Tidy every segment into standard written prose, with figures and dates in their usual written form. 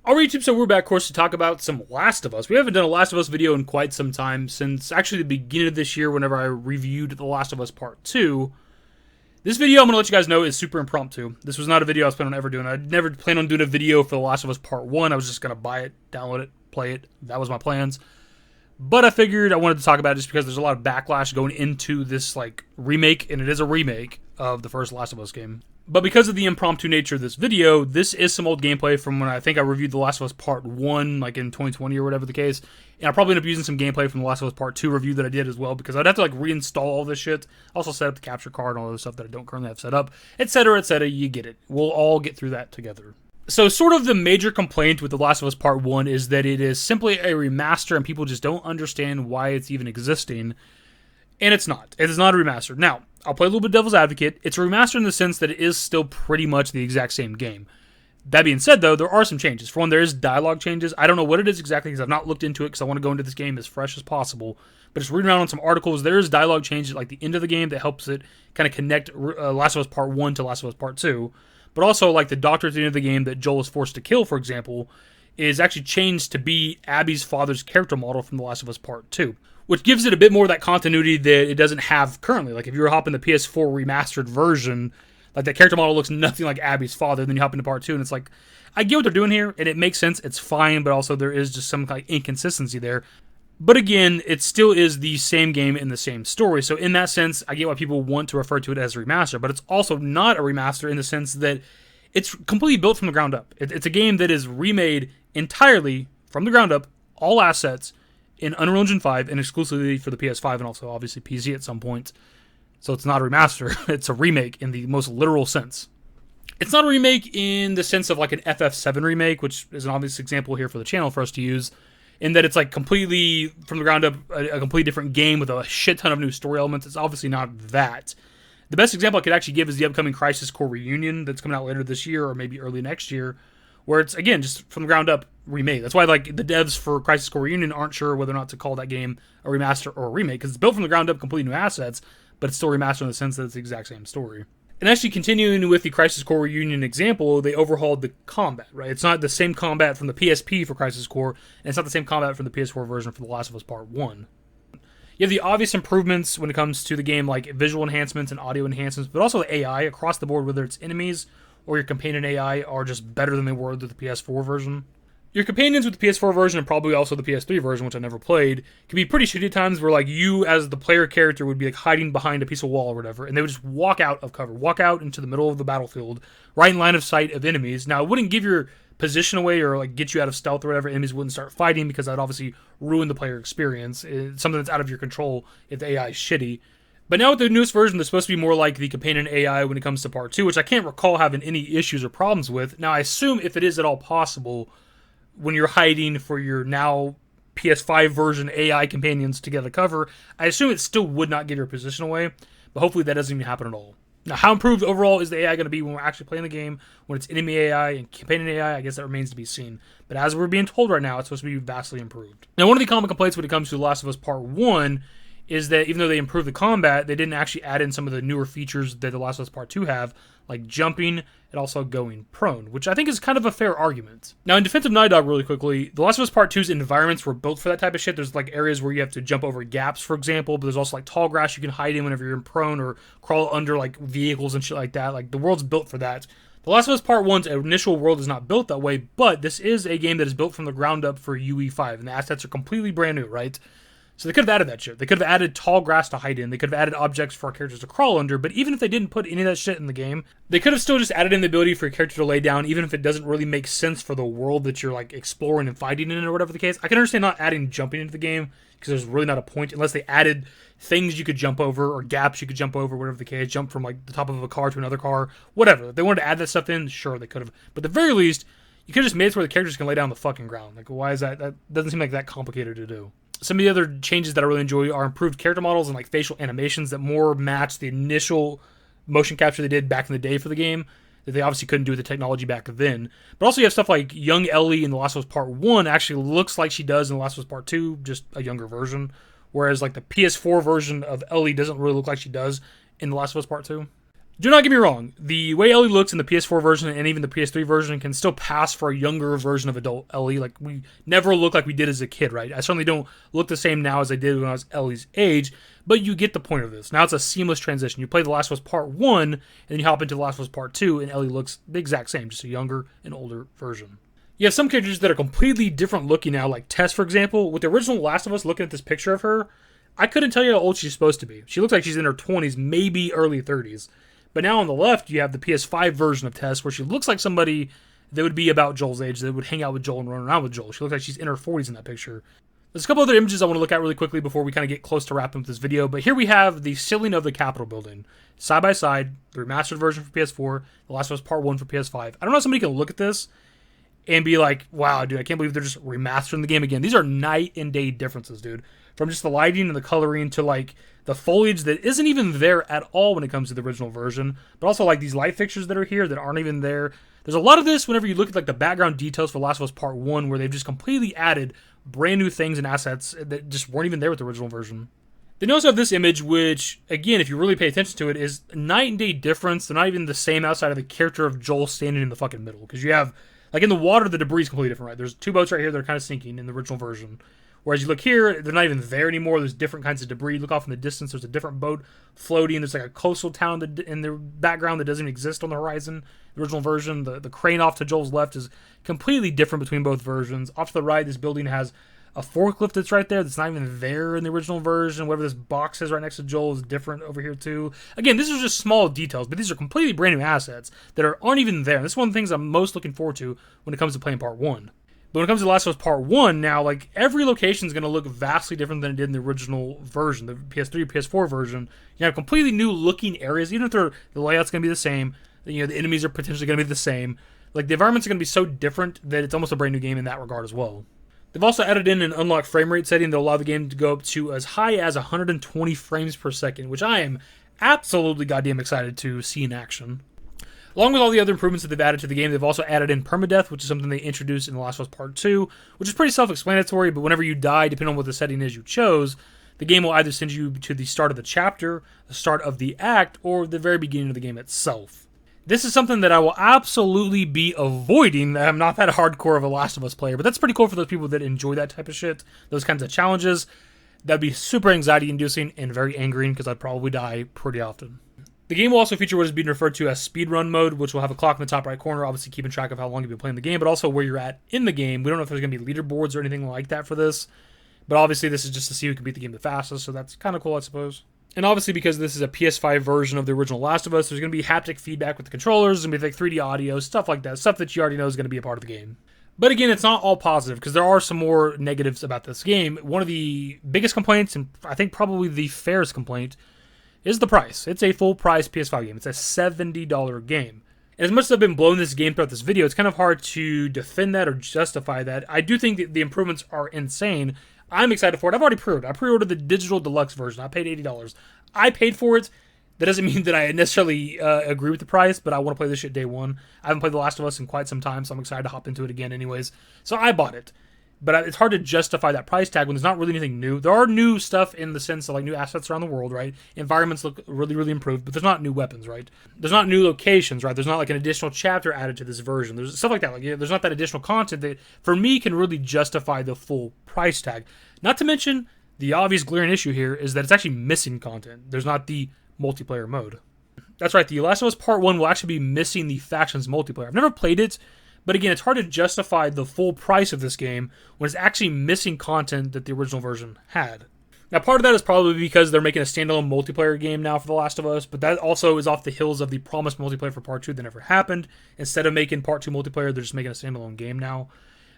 Alright YouTube, so we're back, of course, to talk about some Last of Us. We haven't done a Last of Us video in quite some time, since actually the beginning of this year whenever I reviewed The Last of Us Part 2. This video, I'm going to let you guys know, is super impromptu. This was not a video I was planning on ever doing. I never planned on doing a video for The Last of Us Part 1. I was just going to buy it, download it, play it. That was my plans. But I figured I wanted to talk about it just because there's a lot of backlash going into this remake, and it is a remake of the first Last of Us game. But because of the impromptu nature of this video, this is some old gameplay from when I think I reviewed The Last of Us Part 1, like in 2020 or whatever the case. And I'll probably end up using some gameplay from The Last of Us Part 2 review that I did as well, because I'd have to reinstall all this shit. Also set up the capture card and all this stuff that I don't currently have set up, etc., etc. You get it. We'll all get through that together. So sort of the major complaint with The Last of Us Part 1 is that it is simply a remaster and people just don't understand why it's even existing. And it's not. It is not a remaster. Now, I'll play a little bit devil's advocate. It's a remaster in the sense that it is still pretty much the exact same game. That being said, though, there are some changes. For one, there is dialogue changes. I don't know what it is exactly because I've not looked into it because I want to go into this game as fresh as possible. But just reading around on some articles, there is dialogue changes at the end of the game that helps it kind of connect Last of Us Part 1 to Last of Us Part 2. But also, the doctor at the end of the game that Joel is forced to kill, for example, is actually changed to be Abby's father's character model from The Last of Us Part 2. Which gives it a bit more of that continuity that it doesn't have currently. If you were hopping the PS4 remastered version, that character model looks nothing like Abby's father. Then you hop into Part 2, and it's I get what they're doing here, and it makes sense. It's fine, but also there is just some inconsistency there. But again, it still is the same game in the same story. So in that sense, I get why people want to refer to it as a remaster. But it's also not a remaster in the sense that it's completely built from the ground up. It's a game that is remade entirely from the ground up, all assets, in Unreal Engine 5 and exclusively for the PS5 and also obviously PC at some point. So it's not a remaster, it's a remake in the most literal sense. It's not a remake in the sense of an FF7 remake, which is an obvious example here for the channel for us to use, in that it's completely from the ground up a completely different game with a shit ton of new story elements. It's obviously not that. The best example I could actually give is the upcoming Crisis Core Reunion that's coming out later this year or maybe early next year, where it's, again, just from the ground up remade. That's why the devs for Crisis Core Reunion aren't sure whether or not to call that game a remaster or a remake, because it's built from the ground up, completely new assets, but it's still remastered in the sense that it's the exact same story. And actually continuing with the Crisis Core Reunion example, they overhauled the combat, right? It's not the same combat from the PSP for Crisis Core, and it's not the same combat from the PS4 version for The Last of Us Part 1. You have the obvious improvements when it comes to the game, visual enhancements and audio enhancements, but also the AI across the board, whether it's enemies or your companion AI, are just better than they were with the PS4 version. Your companions with the PS4 version and probably also the PS3 version, which I never played, can be pretty shitty at times where you as the player character would be hiding behind a piece of wall or whatever, and they would just walk out of cover, walk out into the middle of the battlefield, right in line of sight of enemies. Now, it wouldn't give your position away or get you out of stealth or whatever. Enemies wouldn't start fighting because that would obviously ruin the player experience. It's something that's out of your control if the AI is shitty. But now with the newest version, they're supposed to be more like the companion AI when it comes to Part 2, which I can't recall having any issues or problems with. Now, I assume if it is at all possible, when you're hiding for your now PS5 version AI companions to get a cover, I assume it still would not give your position away, but hopefully that doesn't even happen at all. Now, how improved overall is the AI going to be when we're actually playing the game, when it's enemy AI and companion AI? I guess that remains to be seen. But as we're being told right now, it's supposed to be vastly improved. Now, one of the common complaints when it comes to The Last of Us Part 1 is that even though they improved the combat, they didn't actually add in some of the newer features that The Last of Us Part 2 have, like jumping and also going prone, which I think is kind of a fair argument. Now, in defense of Naughty Dog really quickly, The Last of Us Part 2's environments were built for that type of shit. There's areas where you have to jump over gaps, for example, but there's also tall grass you can hide in whenever you're in prone or crawl under vehicles and shit like that. The world's built for that. The Last of Us Part 1's initial world is not built that way, but this is a game that is built from the ground up for UE5, and the assets are completely brand new, right? So they could have added that shit. They could have added tall grass to hide in. They could have added objects for our characters to crawl under. But even if they didn't put any of that shit in the game, they could have still just added in the ability for your character to lay down, even if it doesn't really make sense for the world that you're exploring and fighting in or whatever the case. I can understand not adding jumping into the game because there's really not a point unless they added things you could jump over or gaps you could jump over, whatever the case. Jump from the top of a car to another car, whatever. If they wanted to add that stuff in, sure, they could have. But at the very least, you could have just made it where the characters can lay down on the fucking ground. Why is that? That doesn't seem that complicated to do. Some of the other changes that I really enjoy are improved character models and facial animations that more match the initial motion capture they did back in the day for the game, that they obviously couldn't do with the technology back then. But also you have stuff like young Ellie in The Last of Us Part 1 actually looks like she does in The Last of Us Part 2, just a younger version. Whereas the PS4 version of Ellie doesn't really look like she does in The Last of Us Part 2. Do not get me wrong, the way Ellie looks in the PS4 version and even the PS3 version can still pass for a younger version of adult Ellie. Like, we never look like we did as a kid, right? I certainly don't look the same now as I did when I was Ellie's age, but you get the point of this. Now it's a seamless transition. You play The Last of Us Part 1, and then you hop into The Last of Us Part 2, and Ellie looks the exact same, just a younger and older version. You have some characters that are completely different looking now, like Tess, for example. With the original Last of Us, looking at this picture of her, I couldn't tell you how old she's supposed to be. She looks like she's in her 20s, maybe early 30s. But now on the left, you have the PS5 version of Tess, where she looks like somebody that would be about Joel's age, that would hang out with Joel and run around with Joel. She looks like she's in her 40s in that picture. There's a couple other images I want to look at really quickly before we kind of get close to wrapping up this video. But here we have the ceiling of the Capitol building. Side by side, the remastered version for PS4, The Last of Us Part 1 for PS5. I don't know if somebody can look at this and be like, wow, dude, I can't believe they're just remastering the game again. These are night and day differences, dude. From just the lighting and the coloring to, like, the foliage that isn't even there at all when it comes to the original version. But also, like, these light fixtures that are here that aren't even there. There's a lot of this whenever you look at, like, the background details for Last of Us Part 1, where they've just completely added brand new things and assets that just weren't even there with the original version. Then you also have this image, which, again, if you really pay attention to it, is night and day difference. They're not even the same outside of the character of Joel standing in the fucking middle. Because you have, like, in the water, the debris is completely different, right? There's two boats right here that are kind of sinking in the original version. Whereas you look here, they're not even there anymore. There's different kinds of debris. Look off in the distance, there's a different boat floating. There's like a coastal town in the background that doesn't exist on the horizon. The original version, the crane off to Joel's left is completely different between both versions. Off to the right, this building has a forklift that's right there that's not even there in the original version. Whatever this box is right next to Joel is different over here too. Again, these are just small details, but these are completely brand new assets that aren't even there. And this is one of the things I'm most looking forward to when it comes to playing Part 1. But when it comes to The Last of Us Part 1, now, like, every location is going to look vastly different than it did in the original version, the PS3, PS4 version. You have completely new looking areas, even if the layout's going to be the same. You know, the enemies are potentially going to be the same. Like, the environments are going to be so different that it's almost a brand new game in that regard as well. They've also added in an unlocked frame rate setting that will allow the game to go up to as high as 120 frames per second, which I am absolutely goddamn excited to see in action. Along with all the other improvements that they've added to the game, they've also added in permadeath, which is something they introduced in The Last of Us Part 2, which is pretty self-explanatory, but whenever you die, depending on what the setting is you chose, the game will either send you to the start of the chapter, the start of the act, or the very beginning of the game itself. This is something that I will absolutely be avoiding. I'm not that hardcore of a Last of Us player, but that's pretty cool for those people that enjoy that type of shit, those kinds of challenges. That'd be super anxiety-inducing and very angering, because I'd probably die pretty often. The game will also feature what is being referred to as Speedrun Mode, which will have a clock in the top right corner, obviously keeping track of how long you've been playing the game, but also where you're at in the game. We don't know if there's going to be leaderboards or anything like that for this, but obviously this is just to see who can beat the game the fastest, so that's kind of cool, I suppose. And obviously because this is a PS5 version of the original Last of Us, there's going to be haptic feedback with the controllers, there's going to be like 3D audio, stuff like that, stuff that you already know is going to be a part of the game. But again, it's not all positive, because there are some more negatives about this game. One of the biggest complaints, and I think probably the fairest complaint, is the price. It's a full-price PS5 game. It's a $70 game. And as much as I've been blowing this game throughout this video, it's kind of hard to defend that or justify that. I do think that the improvements are insane. I'm excited for it. I've already pre-ordered. I pre-ordered the digital deluxe version. I paid $80. I paid for it. That doesn't mean that I necessarily agree with the price, but I want to play this shit day one. I haven't played The Last of Us in quite some time, so I'm excited to hop into it again anyways. So I bought it. But it's hard to justify that price tag when there's not really anything new. There are new stuff in the sense of like new assets around the world, right? Environments look really, really improved, but there's not new weapons, right? There's not new locations, right? There's not like an additional chapter added to this version. There's stuff like that. Like, there's not that additional content that, for me, can really justify the full price tag. Not to mention, the obvious glaring issue here is that it's actually missing content. There's not the multiplayer mode. That's right, The Last of Us Part 1 will actually be missing the Factions multiplayer. I've never played it, but again, it's hard to justify the full price of this game when it's actually missing content that the original version had. Now, part of that is probably because they're making a standalone multiplayer game now for The Last of Us, but that also is off the heels of the promised multiplayer for Part 2 that never happened. Instead of making Part 2 multiplayer, they're just making a standalone game now.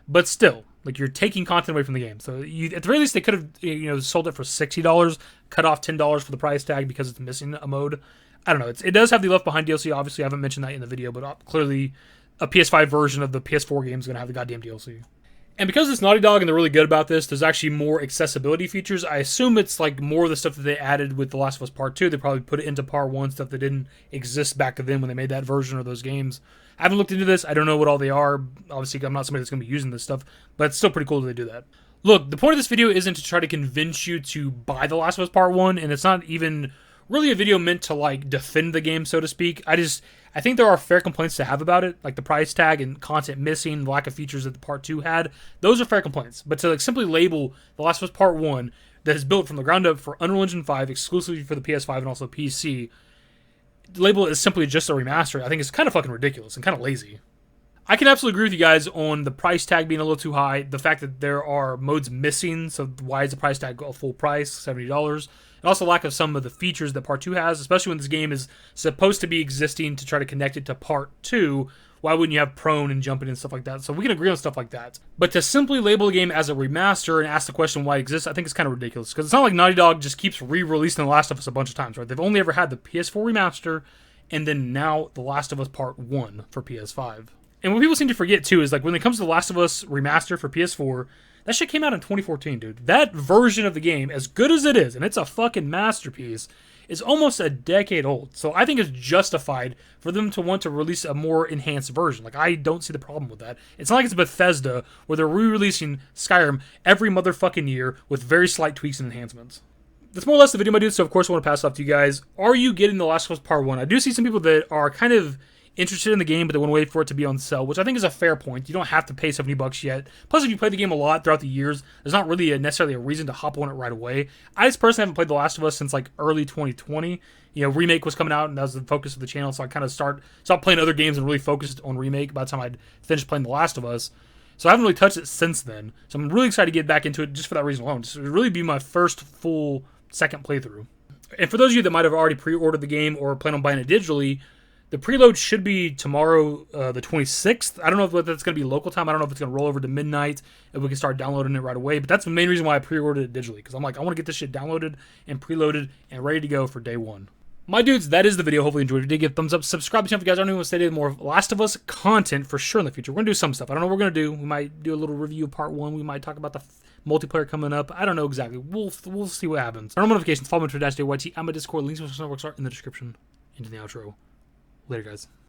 But still, like, you're taking content away from the game. So at the very least, they could have sold it for $60, cut off $10 for the price tag because it's missing a mode. I don't know. It does have the Left Behind DLC. Obviously, I haven't mentioned that in the video, but clearly a PS5 version of the PS4 game is going to have the goddamn DLC. And because it's Naughty Dog and they're really good about this, there's actually more accessibility features. I assume it's like more of the stuff that they added with The Last of Us Part 2. They probably put it into Part 1, stuff that didn't exist back then when they made that version of those games. I haven't looked into this. I don't know what all they are. Obviously, I'm not somebody that's going to be using this stuff, but it's still pretty cool that they do that. Look, the point of this video isn't to try to convince you to buy The Last of Us Part 1, and it's not even really a video meant to like defend the game, so to speak. I think there are fair complaints to have about it, like the price tag and content missing, the lack of features that the Part 2 had. Those are fair complaints. But to like simply label The Last of Us Part 1 that is built from the ground up for Unreal Engine 5 exclusively for the PS5 and also PC, label it as simply just a remaster, I think is kind of fucking ridiculous and kind of lazy. I can absolutely agree with you guys on the price tag being a little too high, the fact that there are modes missing, so why is the price tag a full price, $70? And also lack of some of the features that Part 2 has, especially when this game is supposed to be existing to try to connect it to Part 2. Why wouldn't you have prone and jumping and stuff like that? So we can agree on stuff like that. But to simply label a game as a remaster and ask the question why it exists, I think it's kind of ridiculous. Because it's not like Naughty Dog just keeps re-releasing The Last of Us a bunch of times, right? They've only ever had the PS4 remaster and then now The Last of Us Part 1 for PS5. And what people seem to forget, too, is like when it comes to The Last of Us remaster for PS4, that shit came out in 2014, dude. That version of the game, as good as it is, and it's a fucking masterpiece, is almost a decade old. So I think it's justified for them to want to release a more enhanced version. Like, I don't see the problem with that. It's not like it's Bethesda, where they're re-releasing Skyrim every motherfucking year with very slight tweaks and enhancements. That's more or less the video, my dude, so of course I want to pass it off to you guys. Are you getting The Last of Us Part 1? I do see some people that are kind of interested in the game, but they want to wait for it to be on sale, which I think is a fair point. You don't have to pay $70 yet. Plus, if you play the game a lot throughout the years, there's not really necessarily a reason to hop on it right away. I just personally haven't played The Last of Us since like early 2020. You know, Remake was coming out, and that was the focus of the channel, so I kind of stopped playing other games and really focused on Remake by the time I'd finished playing The Last of Us. So I haven't really touched it since then. So I'm really excited to get back into it just for that reason alone. Just to really be my first full second playthrough. And for those of you that might have already pre-ordered the game or plan on buying it digitally, the preload should be tomorrow, the 26th. I don't know if that's going to be local time. I don't know if it's going to roll over to midnight and we can start downloading it right away. But that's the main reason why I pre-ordered it digitally. Because I'm like, I want to get this shit downloaded and preloaded and ready to go for day one. My dudes, that is the video. Hopefully you enjoyed it. If you did, give a thumbs up. Subscribe to the channel if you guys aren't even want to stay more Last of Us content for sure in the future. We're going to do some stuff. I don't know what we're going to do. We might do a little review of part 1. We might talk about the multiplayer coming up. I don't know exactly. We'll see what happens. Turn on notifications. Follow me on Twitter, @davidYT. I'm a Discord. Links to my networks are in the description. Into the outro. Later, guys.